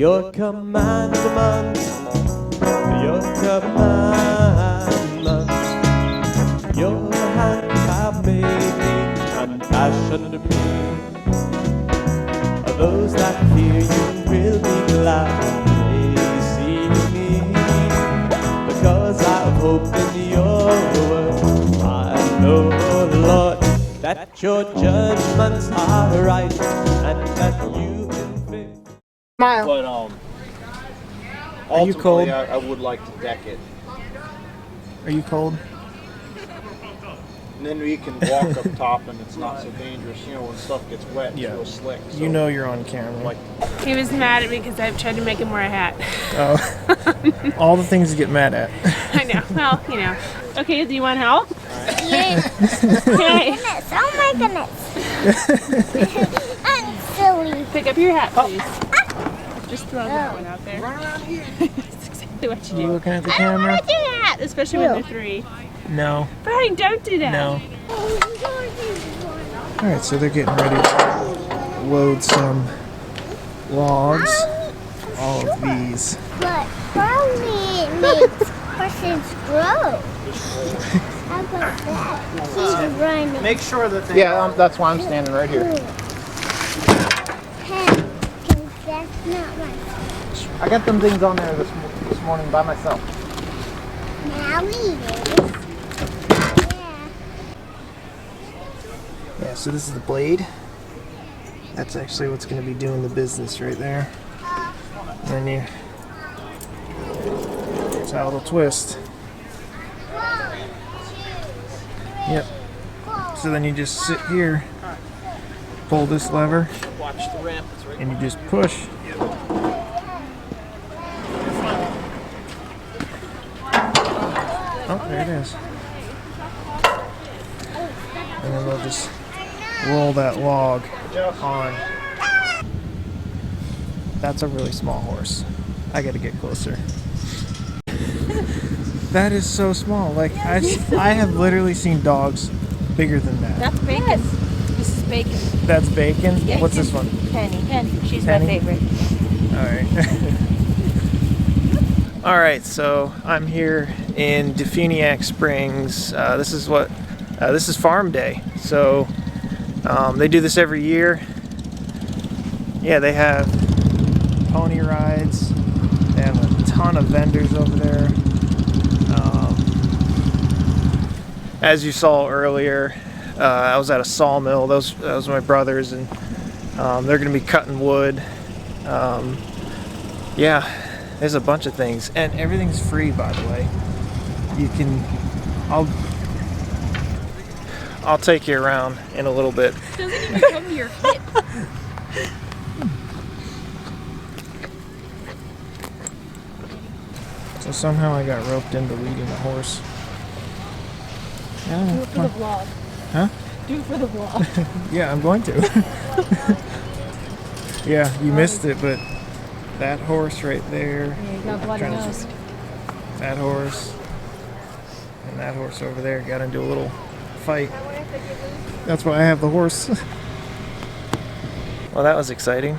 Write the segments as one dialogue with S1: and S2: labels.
S1: your commandments, your commandments. Your hands have made me, and passion to pray. Those that fear you will be glad when they see me, because I've hope in your word. I know, Lord, that your judgments are right, and that you can fix.
S2: Smile.
S3: But
S2: are you cold?
S3: I would like to deck it.
S2: Are you cold?
S3: And then we can walk up top and it's not so dangerous. You know, when stuff gets wet, it's real slick. So,
S2: you know you're on camera.
S3: Like,
S4: he was mad at me because I tried to make him wear a hat.
S2: Oh. All the things to get mad at.
S4: I know. Well, you know. Okay, do you want help?
S5: Yes.
S4: Hey.
S5: Oh my goodness. I'm silly.
S4: Pick up your hat, please. Just throw that one out there.
S3: run around here.
S4: That's exactly what you
S2: You
S4: do.
S2: looking at the
S4: I don't
S2: camera?
S4: want to do that, especially when they're 3.
S2: No.
S4: Brian, don't do that.
S2: No. Alright, so they're getting ready to load some logs. All of these.
S5: But probably it makes horses grow. How about that? Keep running.
S3: Make sure that they.
S2: Yeah, that's why I'm standing right here.
S5: Hey, 'cause that's not my.
S2: I got them things on there this morning by myself.
S5: Now we do. Yeah.
S2: Yeah, so this is the blade. That's actually what's going to be doing the business right there. And then here's how it'll twist. Yep. So then you just sit here, pull this lever,
S3: Watch the ramp. It's right.
S2: and you just push. Oh, there it is. And then we'll just roll that log on. That's a really small horse. I gotta get closer. That is so small. Like I have literally seen dogs bigger than that.
S6: That's bacon. This is bacon.
S2: That's bacon?
S6: Yeah.
S2: What's this one?
S6: Penny. She's
S2: Penny?
S6: my favorite.
S2: Alright. Alright, so I'm here in Defuniak Springs. This is farm day. So they do this every year. Yeah, they have pony rides. They have a ton of vendors over there. As you saw earlier, I was at a sawmill. Those my brothers, and they're going to be cutting wood. Yeah, there's a bunch of things, and everything's free, by the way. You can, I'll take you around in a little bit.
S4: Doesn't even come to your hip.
S2: So somehow I got roped into leading a horse.
S4: Do it for the vlog.
S2: Huh?
S4: Do it for the vlog.
S2: Yeah, I'm going to. Yeah, you missed it, but that horse right there.
S4: Yeah, you got bloody nose.
S2: That horse and that horse over there got into a little fight. That's why I have the horse. Well, that was exciting.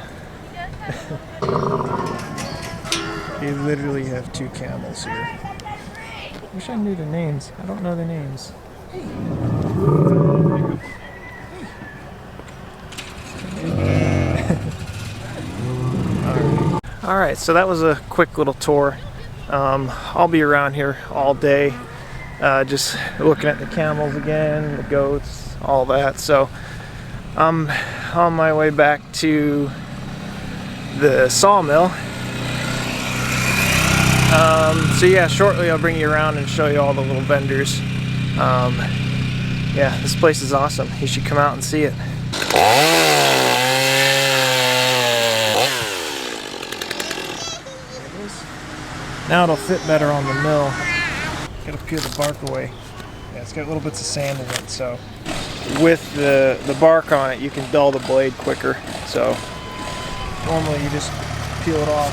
S2: You literally have 2 camels here. Wish I knew the names. I don't know the names. Alright, so that was a quick little tour. I'll be around here all day, just looking at the camels again, the goats, all that. So I'm on my way back to the sawmill. So yeah, shortly I'll bring you around and show you all the little vendors. Yeah, this place is awesome. You should come out and see it. Now it'll fit better on the mill. Gotta peel the bark away. Yeah, it's got little bits of sand in it, so with the bark on it, you can dull the blade quicker. So normally you just peel it off.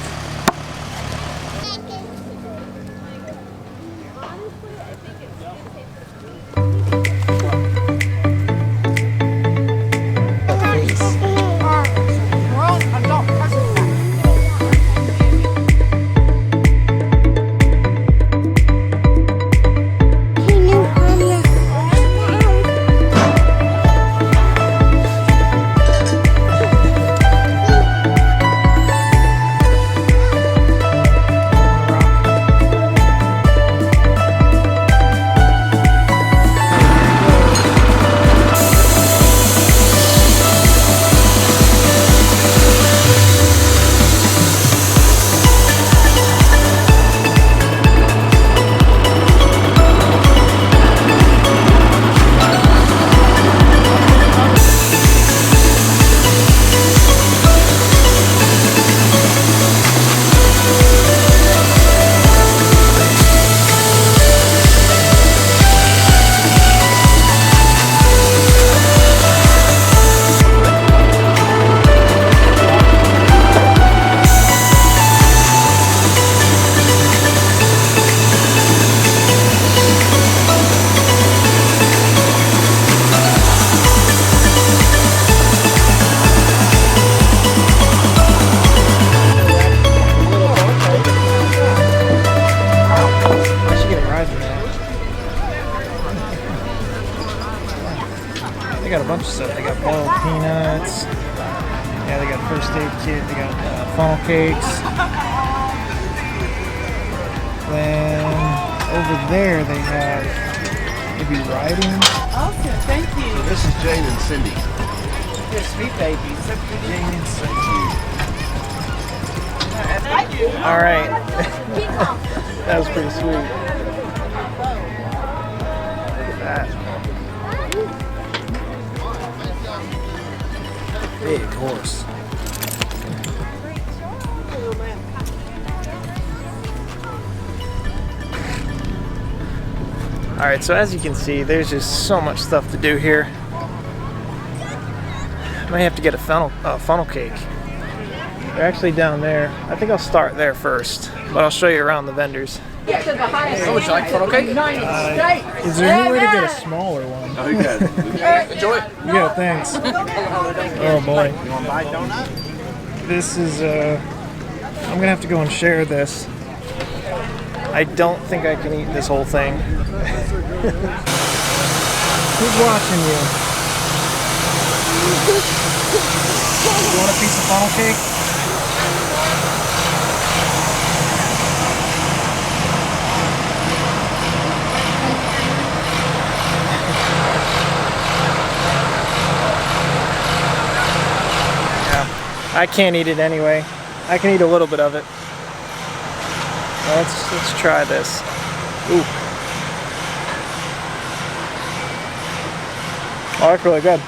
S2: got a bunch of stuff. They got boiled peanuts. Yeah, they got first aid kit. They got funnel cakes. Then over there they have maybe riding.
S4: Okay, thank you.
S7: This is Jane and Cindy.
S4: You're sweet babies.
S2: Jane and Cindy.
S4: Thank you.
S2: All right. That was pretty sweet. Look at that. Big horse. All right, so as you can see, there's just so much stuff to do here. Might have to get a funnel cake. They're actually down there. I think I'll start there first, but I'll show you around the vendors.
S7: Oh, would you like funnel cake?
S2: Is there any way to get a smaller one?
S7: Oh, you got it. Enjoy it.
S2: Yeah, thanks. Oh boy.
S3: You want to buy a donut?
S2: This is, I'm gonna have to go and share this. I don't think I can eat this whole thing. Who's watching you? You want a piece of funnel cake? Yeah, I can't eat it anyway. I can eat a little bit of it. Let's try this. Ooh. Oh, that's really good.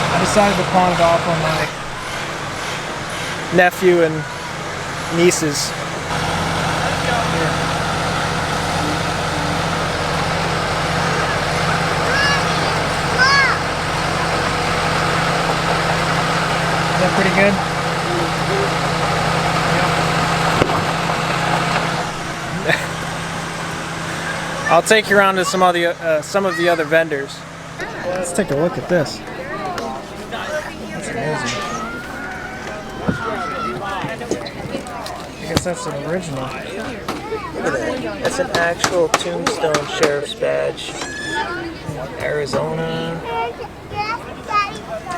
S2: I decided to pawn it off on my nephew and nieces. Here. Is that pretty good? I'll take you around to some of the other vendors. Let's take a look at this. That's amazing. I guess that's an original. Look at that. That's an actual Tombstone Sheriff's badge. Arizona.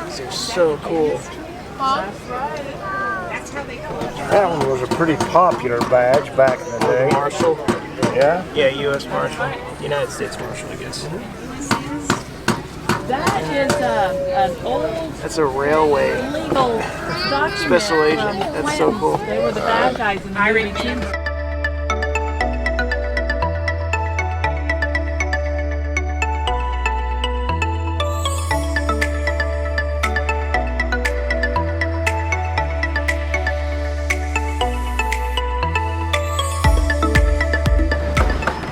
S2: These are so cool.
S3: That one was a pretty popular badge back in the day.
S2: Marshal.
S3: Yeah?
S2: Yeah, U.S. Marshal. United States Marshal, I guess.
S4: That is an old
S2: That's a railway
S4: legal document.
S2: special agent. That's so cool.
S4: They were the bad guys in the movie too.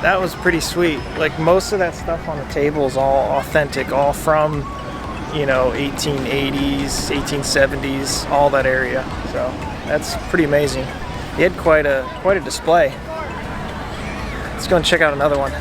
S2: That was pretty sweet. Like most of that stuff on the table is all authentic, all from, you know, 1880s, 1870s, all that area. So that's pretty amazing. He had quite a display. Let's go and check out another one.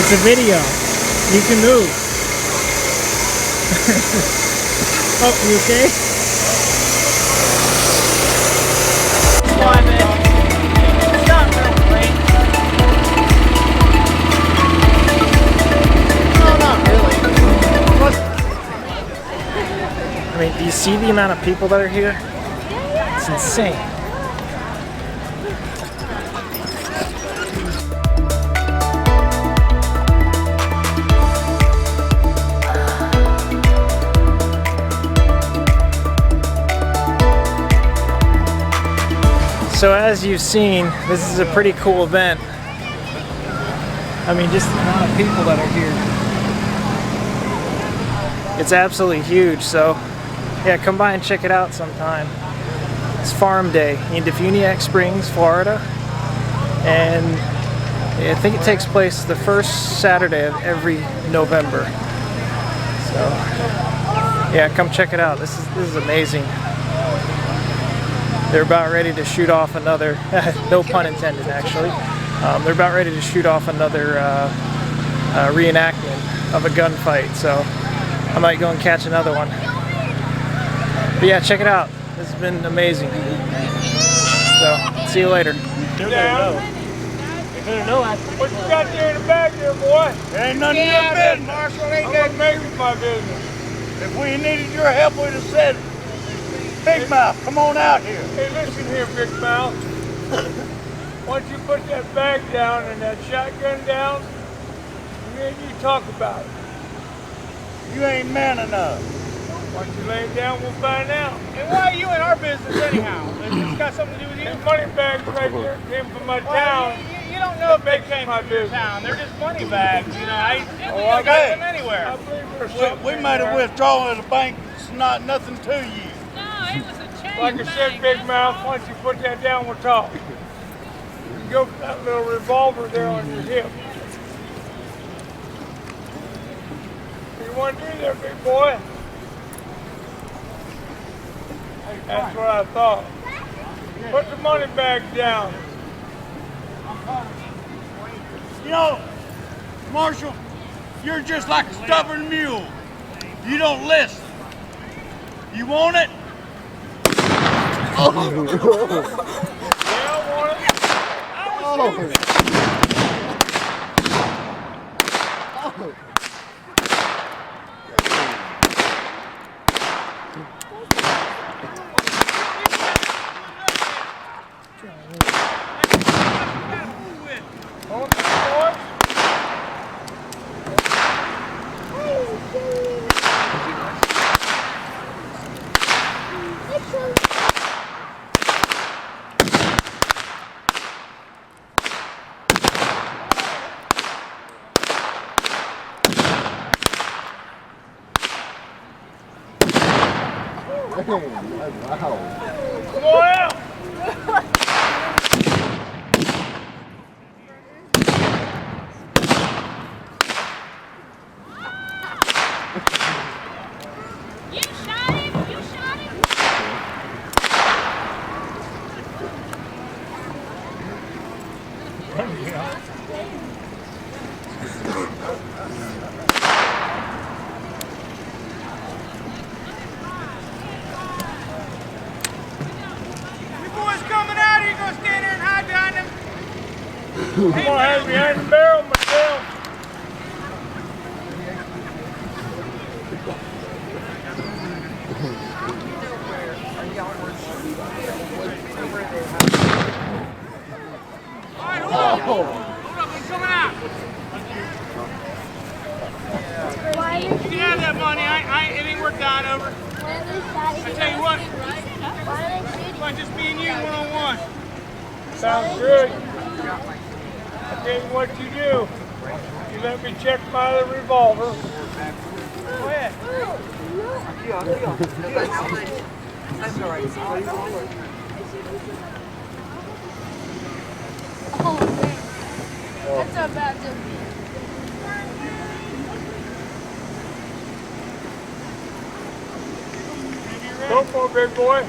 S2: It's a video. You can move. Oh, you okay? I mean, do you see the amount of people that are here? It's insane. So as you've seen, this is a pretty cool event. I mean, just the amount of people that are here. It's absolutely huge, so yeah, come by and check it out sometime. It's Farm Day in Defuniak Springs, Florida, and I think it takes place the first Saturday of every November. So yeah, come check it out. This is amazing. They're about ready to shoot off another, no pun intended actually, they're about ready to shoot off another reenactment of a gunfight, so I might go and catch another one. But yeah, check it out. This has been amazing. So, see you later.
S3: What you got there in the back there, boy? It ain't none of your business, Marshall. Ain't that maybe my business. If we needed your help, we'd have said it. Big Mouth, come on out here. Hey, listen here, Big Mouth. Once you put that bag down and that shotgun down, me and you talk about it. You ain't man enough. Once you lay it down, we'll find out. And why are you in our business anyhow? It's got something to do with you? These money bags right there came from my town. You don't know if they came from your town. They're just money bags, you know. I got them anywhere. We might have withdrawn at the bank. It's not nothing to you.
S6: It was a change.
S3: Like I said, Big Mouth, once you put that down, we'll talk. You can go for that little revolver there on your hip. What do you want to do there, big boy? That's what I thought. Put the money bag down. You know, Marshall, you're just like a stubborn mule. You don't listen. You want it? Yeah, I want it.
S1: Wow.
S3: Come on out.
S6: You shot him? You shot him?
S3: I'm gonna have behind the barrel myself. Alright, hold up. Hold up, I'm coming out. You can have that money. It ain't worth dying over. I tell you what. Why just me and you one-on-one? Sounds good. I tell you what you do. You let me check my revolver. Go ahead.
S8: That's all right.
S5: Oh, man. That's not bad to me.
S3: Go for it, big boy.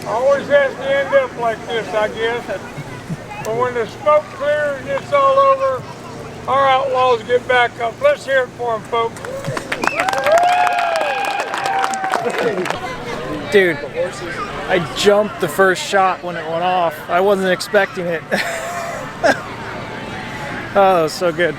S3: Always has to end up like this, I guess. But when the smoke clears and it's all over, our outlaws get back up. Let's hear it for them, folks.
S2: Dude, I jumped the first shot when it went off. I wasn't expecting it. Oh, that was so good.